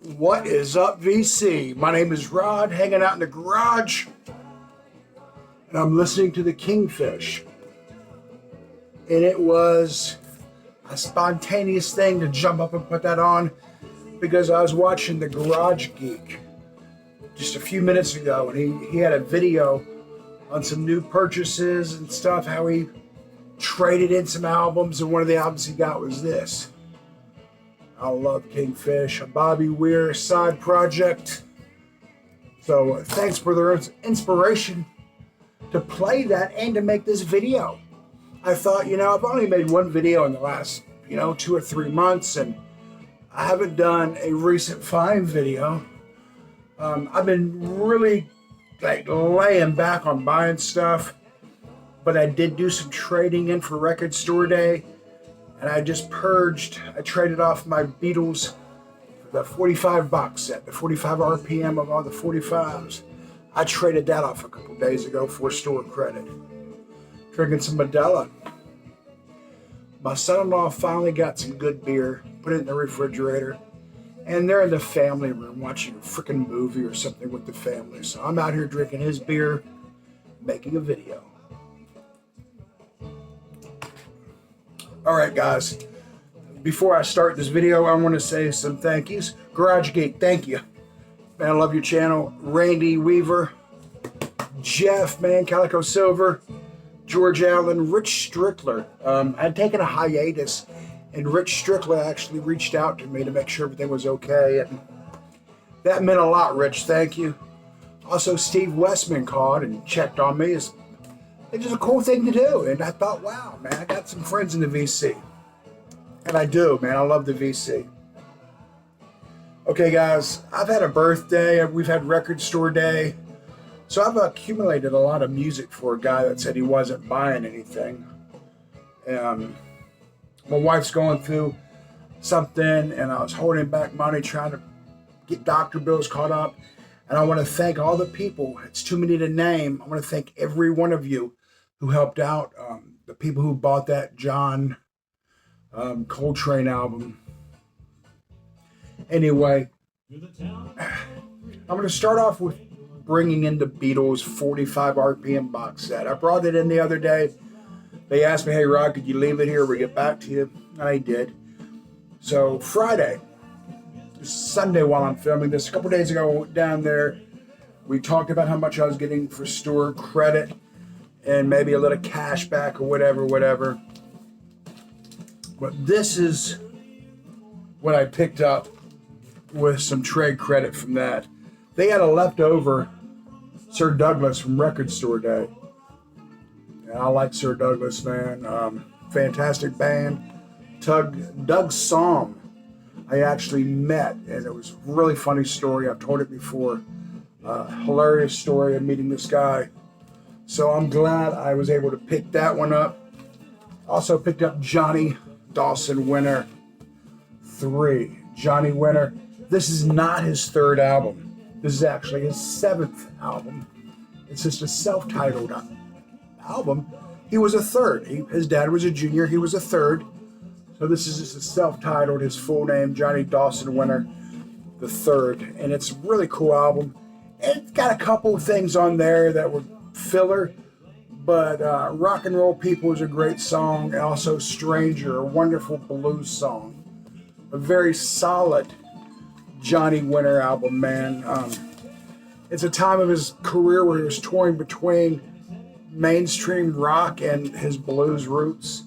What is up, VC? My name is Rod, hanging out in the garage, and I'm listening to the Kingfish. And it was a spontaneous thing to jump up and put that on because I was watching the Garage Geek just a few minutes ago, and he had a video on some new purchases and stuff, how he traded in some albums, and one of the albums he got was this. I love Kingfish, a Bobby Weir side project. So thanks for their inspiration to play that and to make this video. I thought, I've only made one video in the last, 2 or 3 months, and I haven't done a recent find video. I've been really laying back on buying stuff, but I did do some trading in for Record Store Day. And I just I traded off my Beatles, the 45 box set, the 45 RPM of all the 45s. I traded that off a couple days ago for store credit. Drinking some Modelo. My son-in-law finally got some good beer, put it in the refrigerator, and they're in the family room watching a freaking movie or something with the family. So I'm out here drinking his beer, making a video. All right, guys, before I start this video, I want to say some thank yous. Garage Geek, thank you. Man, I love your channel. Randy Weaver, Jeff, man, Calico Silver, George Allen, Rich Strickler. I'd taken a hiatus, and Rich Strickler actually reached out to me to make sure everything was okay. And that meant a lot, Rich. Thank you. Also, Steve Westman called and checked on me. It's just a cool thing to do. And I thought, wow, man, I got some friends in the VC. And I do, man. I love the VC. Okay, guys, I've had a birthday. We've had Record Store Day. So I've accumulated a lot of music for a guy that said he wasn't buying anything. My wife's going through something, and I was holding back money trying to get doctor bills caught up. And I want to thank all the people. It's too many to name. I want to thank every one of you who helped out, the people who bought that John Coltrane album. Anyway, I'm going to start off with bringing in the Beatles 45 RPM box set. I brought it in the other day. They asked me, hey, Rod, could you leave it here? We get back to you. And I did. So Friday, Sunday while I'm filming this, a couple days ago, I went down there. We talked about how much I was getting for store credit and maybe a little cash back or whatever. But this is what I picked up with some trade credit from that. They had a leftover Sir Douglas from Record Store Day. And I like Sir Douglas, man. Fantastic band. Doug Somm I actually met, and it was a really funny story. I've told it before. Hilarious story of meeting this guy. So I'm glad I was able to pick that one up. Also picked up Johnny Dawson Winter 3. Johnny Winter. This is not his third album. This is actually his 7th album. It's just a self-titled album. He was a third. His dad was a junior. He was a third. So this is just a self-titled, his full name, Johnny Dawson Winter the Third. And it's a really cool album. It's got a couple of things on there that were filler, but Rock and Roll People is a great song, and also Stranger, a wonderful blues song. A very solid Johnny Winter album, man. It's a time of his career where he was touring between mainstream rock and his blues roots.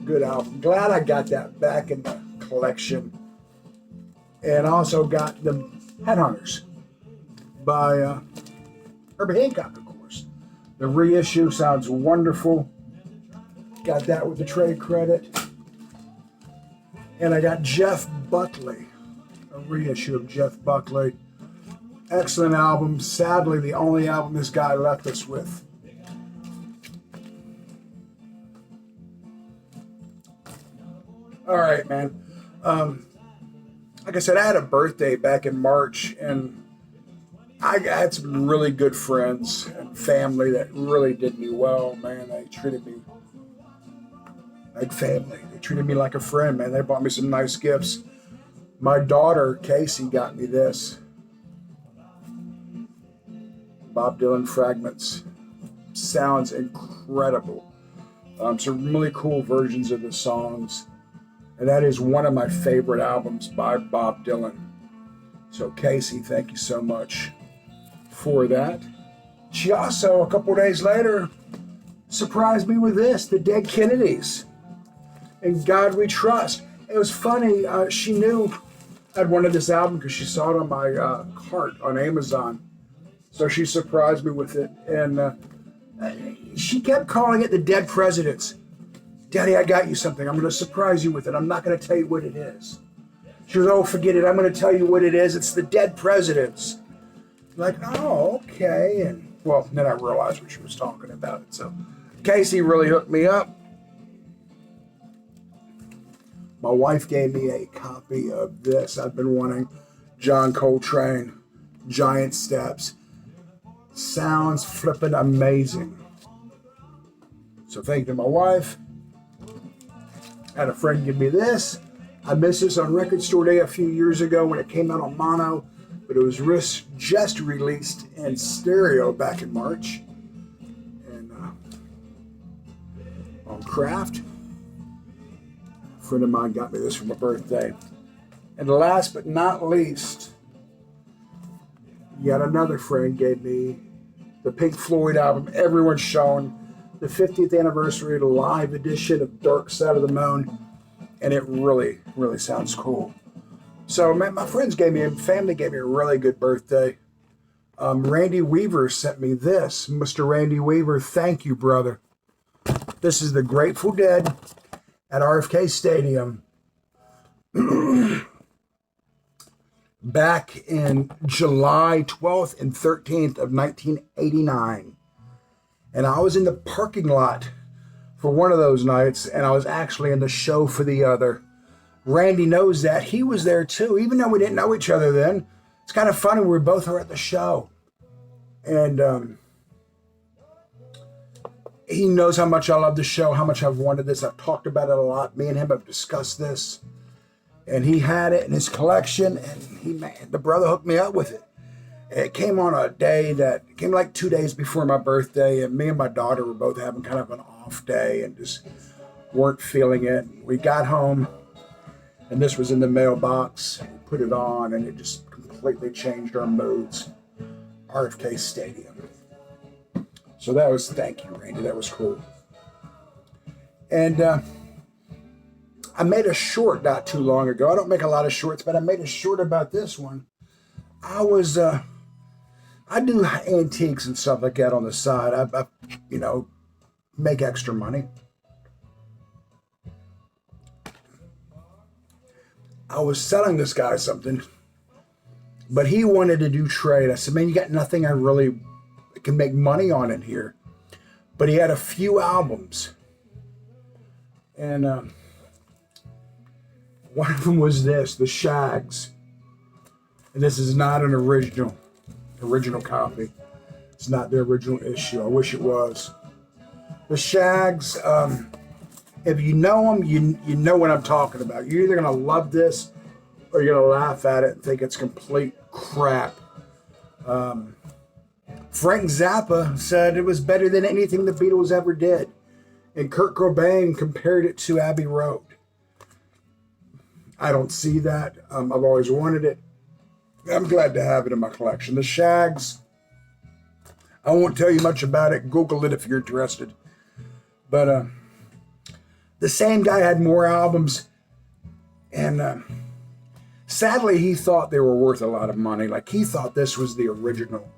Good album. Glad I got that back in the collection. And also got the Headhunters by Herbie Hancock, of course. The reissue sounds wonderful. Got that with the trade credit. And I got Jeff Buckley, a reissue of Jeff Buckley. Excellent album. Sadly, the only album this guy left us with. All right, man. Like I said, I had a birthday back in March, and I had some really good friends and family that really did me well, man. They treated me like family. They treated me like a friend, man. They bought me some nice gifts. My daughter, Casey, got me this. Bob Dylan Fragments. Sounds incredible. Some really cool versions of the songs. And that is one of my favorite albums by Bob Dylan. So Casey, thank you so much for that. She also, a couple days later, surprised me with this, The Dead Kennedys. In God We Trust. It was funny, she knew I'd wanted this album because she saw it on my cart on Amazon. So she surprised me with it. And she kept calling it The Dead Presidents. Daddy, I got you something. I'm going to surprise you with it. I'm not going to tell you what it is. She was, oh, forget it. I'm going to tell you what it is. It's The Dead Presidents. Like, oh, okay. And, well, then I realized what she was talking about. So Casey really hooked me up. My wife gave me a copy of this. I've been wanting John Coltrane, Giant Steps. Sounds flippin' amazing. So thank you to my wife. Had a friend give me this. I missed this on Record Store Day a few years ago when it came out on mono, but it was just released in stereo back in March. And on Craft. A friend of mine got me this for my birthday. And last but not least, yet another friend gave me the Pink Floyd album everyone's showing, the 50th anniversary live edition of Dark Side of the Moon, and it really, really sounds cool. So my friends family gave me a really good birthday. Randy Weaver sent me this. Mr. Randy Weaver, thank you, brother. This is the Grateful Dead at RFK Stadium back in July 12th and 13th of 1989. And I was in the parking lot for one of those nights, and I was actually in the show for the other. Randy knows that. He was there too, even though we didn't know each other then. It's kind of funny, we both were at the show. And he knows how much I love the show, how much I've wanted this. I've talked about it a lot. Me and him have discussed this. And he had it in his collection, and the brother hooked me up with it. It came on a day that came like 2 days before my birthday, and me and my daughter were both having kind of an off day and just weren't feeling it. We got home, and this was in the mailbox. We put it on, and it just completely changed our moods. RFK Stadium. So thank you, Randy. That was cool. And I made a short not too long ago. I don't make a lot of shorts, but I made a short about this one. I do antiques and stuff like that on the side. I make extra money. I was selling this guy something, but he wanted to do trade. I said, man, you got nothing I really can make money on in here. But he had a few albums. And one of them was this, The Shags. And this is not an original copy. It's not the original issue. I wish it was. The Shags, if you know them, you know what I'm talking about. You're either going to love this or you're going to laugh at it and think it's complete crap. Frank Zappa said it was better than anything the Beatles ever did. And Kurt Cobain compared it to Abbey Road. I don't see that. I've always wanted it. I'm glad to have it in my collection. The Shags, I won't tell you much about it. Google it if you're interested. But the same guy had more albums. And sadly, he thought they were worth a lot of money. Like, he thought this was the original.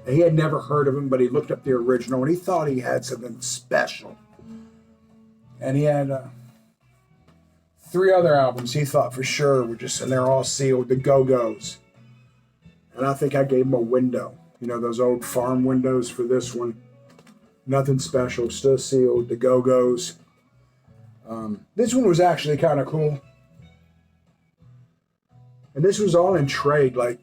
And he had never heard of him, but he looked up the original, and he thought he had something special. And he had 3 other albums he thought for sure were just, and they're all sealed, the Go-Go's. And I think I gave him a window. You know, those old farm windows for this one. Nothing special, still sealed, the Go-Go's. This one was actually kind of cool. And this was all in trade, like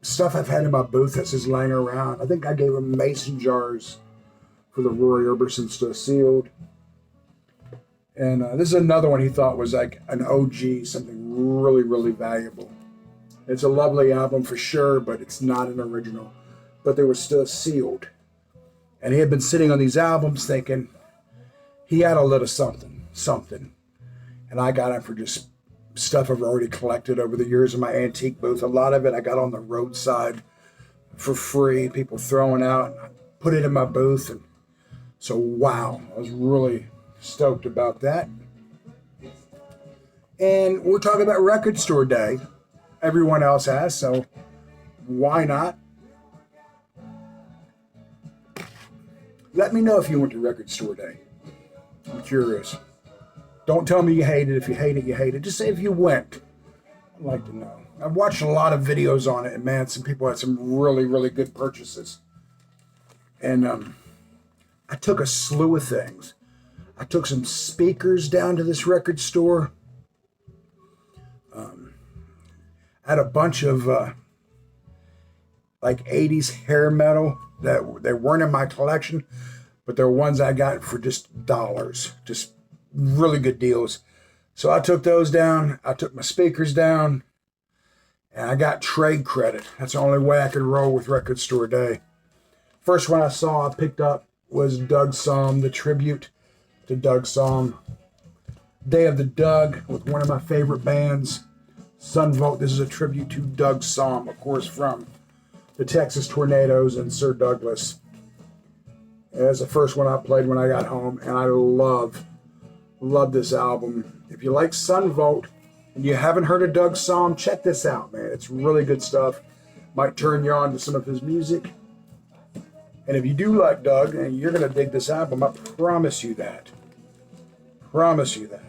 stuff I've had in my booth that's just laying around. I think I gave him mason jars for the Roy Orbison, still sealed. And this is another one he thought was like an OG, something really, really valuable. It's a lovely album for sure, but it's not an original. But they were still sealed. And he had been sitting on these albums thinking he had a little something. And I got it for just stuff I've already collected over the years in my antique booth. A lot of it I got on the roadside for free, people throwing out. I put it in my booth. And so, wow, I was really stoked about that. And we're talking about Record Store Day. Everyone else has, so why not? Let me know if you went to Record Store Day. I'm curious. Don't tell me you hate it. If you hate it, you hate it. Just say if you went. I'd like to know. I've watched a lot of videos on it, and man, some people had some really, really good purchases. And I took a slew of things. I took some speakers down to this record store. I had a bunch of like 80s hair metal that they weren't in my collection, but they're ones I got for just dollars, just really good deals. So I took those down. I took my speakers down, and I got trade credit. That's the only way I could roll with Record Store Day. First one I saw I picked up was Doug Somm, the tribute to Doug Somm. Day of the Doug with one of my favorite bands, Sunvolt. This is a tribute to Doug Somm, of course, from the Texas Tornadoes and Sir Douglas. That's the first one I played when I got home, and I love this album. If you like Sunvolt and you haven't heard of Doug Somm, check this out, man. It's really good stuff. Might turn you on to some of his music. And if you do like Doug, and you're going to dig this album, I promise you that. Promise you that.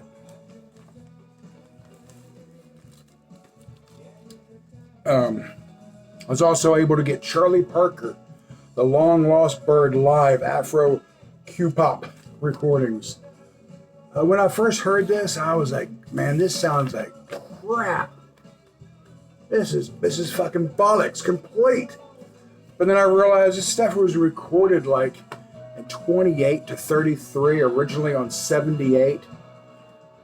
I was also able to get Charlie Parker, the Long Lost Bird live Afro Q-Pop recordings. When I first heard this, I was like, man, this sounds like crap. This is fucking bollocks complete. But then I realized this stuff was recorded like in 28 to 33, originally on 78.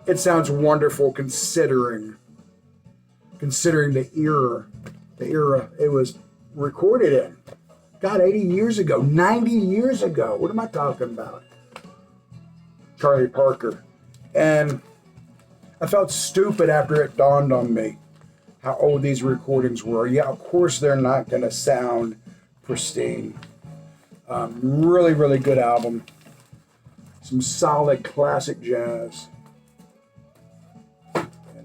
It sounds wonderful considering the era it was recorded in. God, 80 years ago, 90 years ago. What am I talking about? Charlie Parker. And I felt stupid after it dawned on me how old these recordings were. Yeah, of course they're not going to sound pristine. Really, really good album. Some solid classic jazz.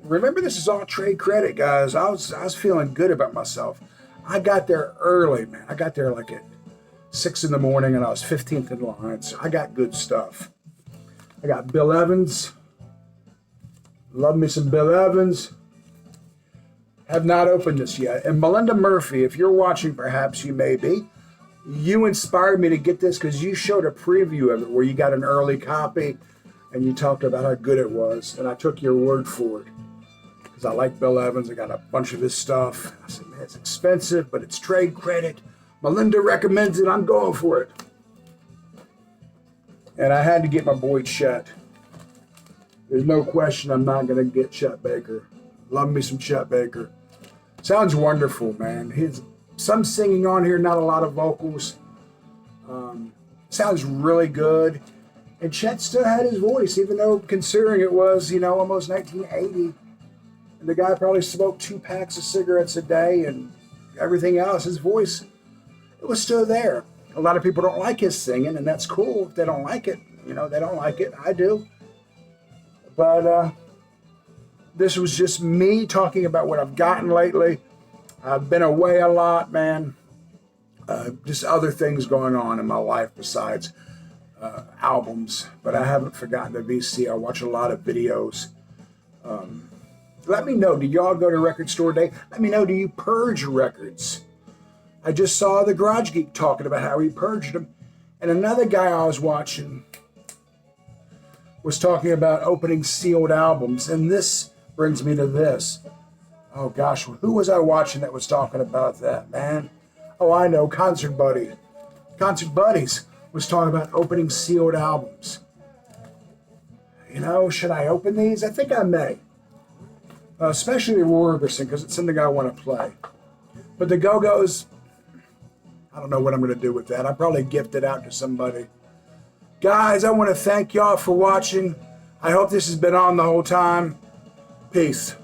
Remember, this is all trade credit, guys. I was feeling good about myself. I got there early, man. I got there like at 6 in the morning, and I was 15th in line. So I got good stuff. I got Bill Evans. Love me some Bill Evans. Have not opened this yet. And Melinda Murphy, if you're watching, perhaps you may be. You inspired me to get this because you showed a preview of it where you got an early copy and you talked about how good it was. And I took your word for it. Because I like Bill Evans. I got a bunch of his stuff. I said, man, it's expensive, but it's trade credit. Melinda recommends it. I'm going for it. And I had to get my boy Chet. There's no question I'm not going to get Chet Baker. Love me some Chet Baker. Sounds wonderful, man. Some singing on here, not a lot of vocals. Sounds really good. And Chet still had his voice, even though considering it was, almost 1980. And the guy probably smoked 2 packs of cigarettes a day and everything else. His voice, it was still there. A lot of people don't like his singing, and that's cool. If they don't like it, they don't like it. I do. But this was just me talking about what I've gotten lately. I've been away a lot, man. Just other things going on in my life besides albums. But I haven't forgotten the VC. I watch a lot of videos. Let me know, do y'all go to Record Store Day? Let me know, do you purge records? I just saw the Garage Geek talking about how he purged them. And another guy I was watching was talking about opening sealed albums. And this brings me to this. Oh gosh, who was I watching that was talking about that, man? Oh, I know, Concert Buddy. Concert Buddies was talking about opening sealed albums. Should I open these? I think I may. especially the Roy Orbison, because it's something I want to play. But the Go-Go's, I don't know what I'm going to do with that. I'll probably gift it out to somebody. Guys, I want to thank y'all for watching. I hope this has been on the whole time. Peace.